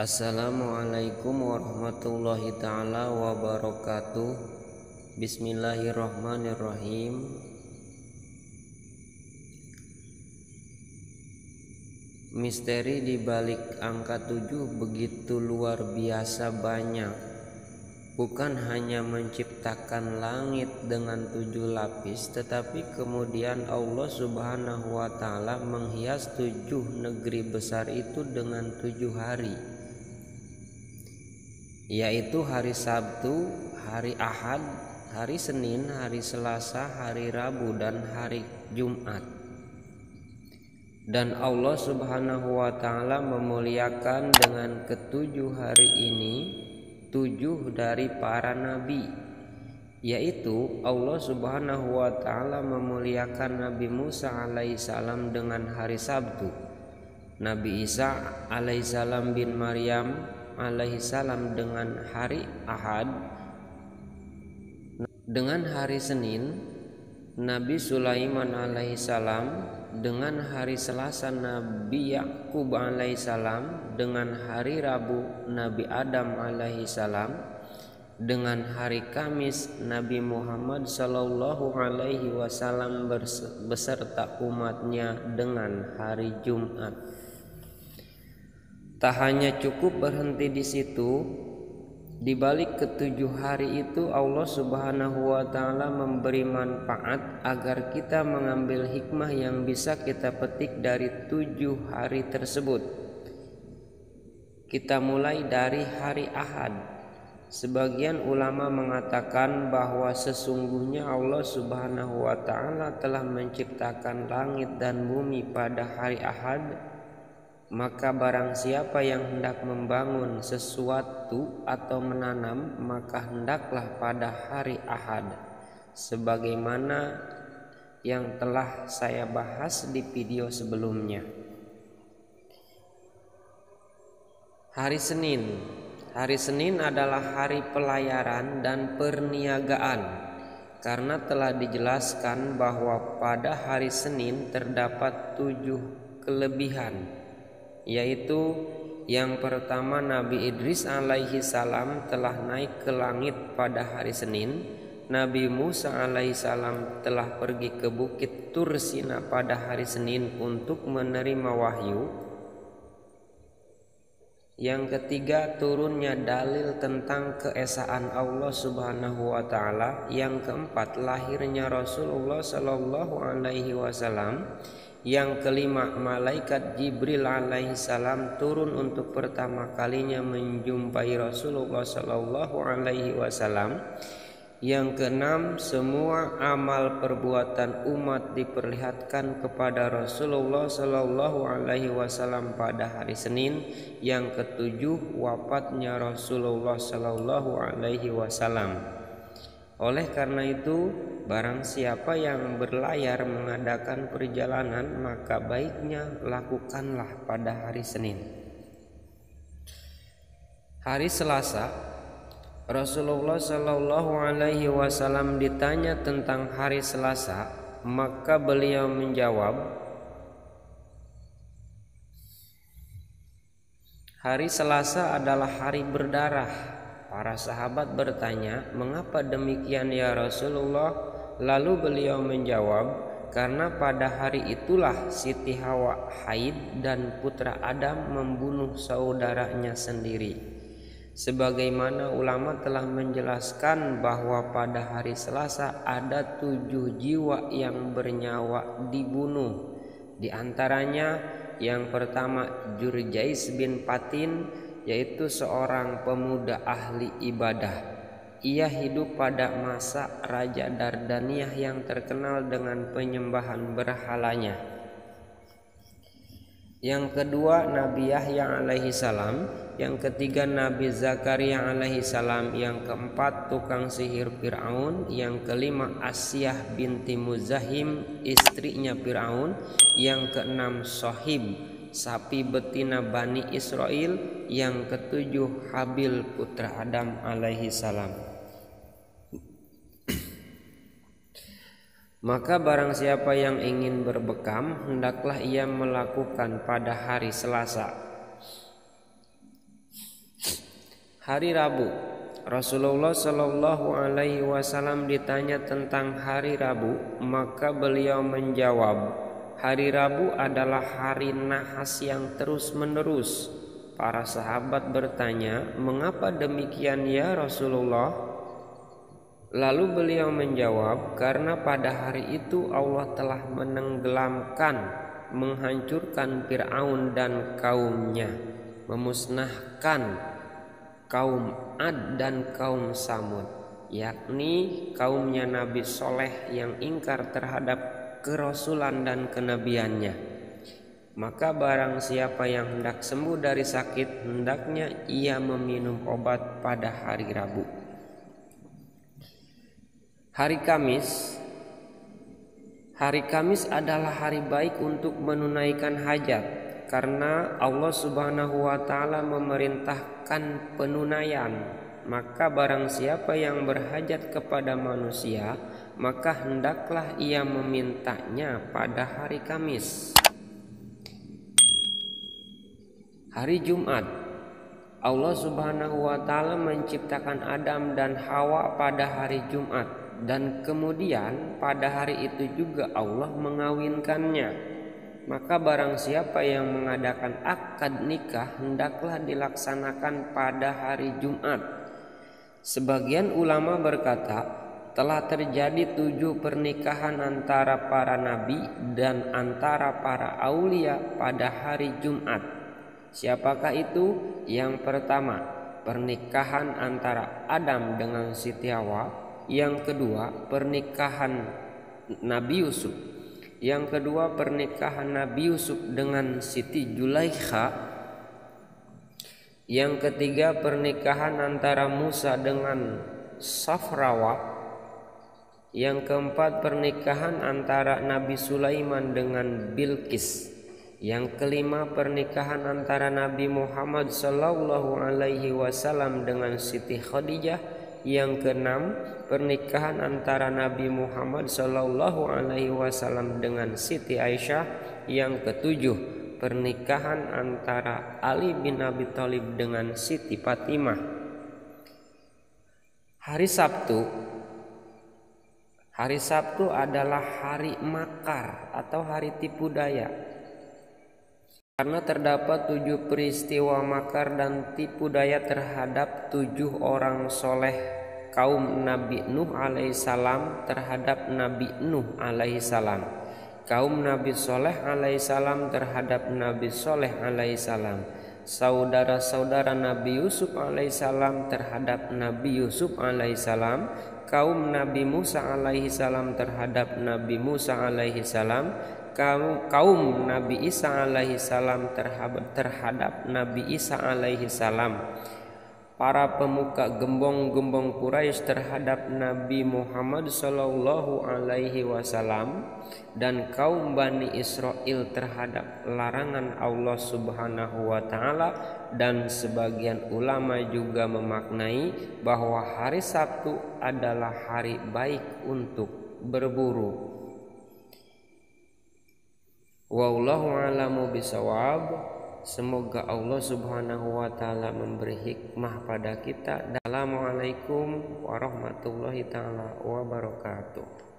Assalamualaikum warahmatullahi ta'ala wabarakatuh. Bismillahirrahmanirrahim. Misteri di balik angka 7 begitu luar biasa banyak. Bukan hanya menciptakan langit dengan 7 lapis, tetapi kemudian Allah Subhanahu wa ta'ala menghias 7 negeri besar itu dengan 7 hari, yaitu hari Sabtu, hari Ahad, hari Senin, hari Selasa, hari Rabu, dan hari Jumat. Dan Allah Subhanahu wa ta'ala memuliakan dengan ketujuh hari ini 7 dari para nabi, yaitu Allah Subhanahu wa ta'ala memuliakan Nabi Musa alaihissalam dengan hari Sabtu, Nabi Isa alaihissalam bin Maryam alaihissalam dengan hari Ahad, dengan hari Senin Nabi Sulaiman alaihissalam, dengan hari Selasa Nabi Yakub alaihissalam, dengan hari Rabu Nabi Adam alaihissalam, dengan hari Kamis Nabi Muhammad sallallahu alaihi wasallam beserta umatnya dengan hari Jumat. Tak hanya cukup berhenti di situ, di balik ketujuh hari itu Allah Subhanahu wa ta'ala memberi manfaat agar kita mengambil hikmah yang bisa kita petik dari 7 hari tersebut. Kita mulai dari hari Ahad. Sebagian ulama mengatakan bahwa sesungguhnya Allah Subhanahu wa ta'ala telah menciptakan langit dan bumi pada hari Ahad. Maka barang siapa yang hendak membangun sesuatu atau menanam, maka hendaklah pada hari Ahad, sebagaimana yang telah saya bahas di video sebelumnya. Hari Senin adalah hari pelayaran dan perniagaan, karena telah dijelaskan bahwa pada hari Senin terdapat 7 kelebihan, yaitu yang pertama, Nabi Idris alaihi salam telah naik ke langit pada hari Senin. Nabi Musa alaihi salam telah pergi ke bukit Tur Sina pada hari Senin untuk menerima wahyu. Yang ketiga, turunnya dalil tentang keesaan Allah Subhanahu wa ta'ala. Yang keempat, lahirnya Rasulullah sallallahu alaihi wasallam. Yang kelima, malaikat Jibril alaihissalam turun untuk pertama kalinya menjumpai Rasulullah sallallahu alaihi wasallam. Yang keenam, semua amal perbuatan umat diperlihatkan kepada Rasulullah sallallahu alaihi wasallam pada hari Senin. Yang ketujuh, wafatnya Rasulullah sallallahu alaihi wasallam. Oleh karena itu, barang siapa yang berlayar mengadakan perjalanan, maka baiknya lakukanlah pada hari Senin. Hari Selasa, Rasulullah sallallahu alaihi wasallam ditanya tentang hari Selasa, maka beliau menjawab, hari Selasa adalah hari berdarah. Para sahabat bertanya, mengapa demikian ya Rasulullah? Lalu beliau menjawab, karena pada hari itulah Siti Hawa haid dan putra Adam membunuh saudaranya sendiri. Sebagaimana ulama telah menjelaskan bahwa pada hari Selasa ada 7 jiwa yang bernyawa dibunuh. Di antaranya yang pertama Jurjais bin Patin, yaitu seorang pemuda ahli ibadah. Ia hidup pada masa Raja Dardaniyah yang terkenal dengan penyembahan berhalanya. Yang kedua Nabi Yahya alaihi salam. Yang ketiga Nabi Zakaria alaihi salam. Yang keempat tukang sihir Fir'aun. Yang kelima Asyah binti Muzahim, istrinya Fir'aun. Yang keenam Sohib, sapi betina Bani Israel. Yang ketujuh Habil putra Adam alaihi salam. Maka barang siapa yang ingin berbekam, hendaklah ia melakukan pada hari Selasa. Hari Rabu. Rasulullah Shallallahu Alaihi Wasallam ditanya tentang hari Rabu, maka beliau menjawab, hari Rabu adalah hari nahas yang terus-menerus. Para sahabat bertanya, mengapa demikian ya Rasulullah? Lalu beliau menjawab, karena pada hari itu Allah telah menenggelamkan, menghancurkan Fir'aun dan kaumnya, memusnahkan kaum Ad dan kaum Samud, yakni kaumnya Nabi Soleh yang ingkar terhadap kerasulan dan kenabiannya. Maka barang siapa yang hendak sembuh dari sakit, hendaknya ia meminum obat pada hari Rabu. Hari Kamis. Hari Kamis adalah hari baik untuk menunaikan hajat, karena Allah Subhanahu wa Ta'ala memerintahkan penunaian. Maka barang siapa yang berhajat kepada manusia, maka hendaklah ia memintanya pada hari Kamis. Hari Jumat. Allah Subhanahu wa Ta'ala menciptakan Adam dan Hawa pada hari Jumat, dan kemudian pada hari itu juga Allah mengawinkannya. Maka barang siapa yang mengadakan akad nikah, hendaklah dilaksanakan pada hari Jumat. Sebagian ulama berkata, telah terjadi 7 pernikahan antara para nabi dan antara para aulia pada hari Jumat. Siapakah itu? Yang pertama, pernikahan antara Adam dengan Siti Hawa. Yang kedua, pernikahan Nabi Yusuf. Yang kedua, pernikahan Nabi Yusuf dengan Siti Julaikha. Yang ketiga, pernikahan antara Musa dengan Safrawa. Yang keempat, pernikahan antara Nabi Sulaiman dengan Bilqis. Yang kelima, pernikahan antara Nabi Muhammad Sallallahu Alaihi Wasallam dengan Siti Khadijah. Yang keenam, pernikahan antara Nabi Muhammad Sallallahu Alaihi Wasallam dengan Siti Aisyah. Yang ketujuh, pernikahan antara Ali bin Abi Thalib dengan Siti Fatimah. Hari Sabtu. Hari Sabtu adalah hari makar atau hari tipu daya, karena terdapat 7 peristiwa makar dan tipu daya terhadap 7 orang soleh kaum Nabi Nuh alaihissalam terhadap Nabi Nuh alaihissalam, kaum Nabi Soleh alaihissalam terhadap Nabi Soleh alaihissalam, saudara-saudara Nabi Yusuf alaihissalam terhadap Nabi Yusuf alaihissalam, kaum Nabi Musa alaihissalam terhadap Nabi Musa alaihissalam, kaum Nabi Isa alaihissalam terhadap Nabi Isa alaihissalam, para pemuka gembong-gembong Quraisy terhadap Nabi Muhammad Sallallahu Alaihi Wasallam, dan kaum Bani Israel terhadap larangan Allah Subhanahu Wa Ta'ala. Dan sebagian ulama juga memaknai bahwa hari Sabtu adalah hari baik untuk berburu. Wallahu a'lamu bishawab. Semoga Allah Subhanahu wa Ta'ala memberi hikmah pada kita. Assalamualaikum warahmatullahi taala wabarakatuh.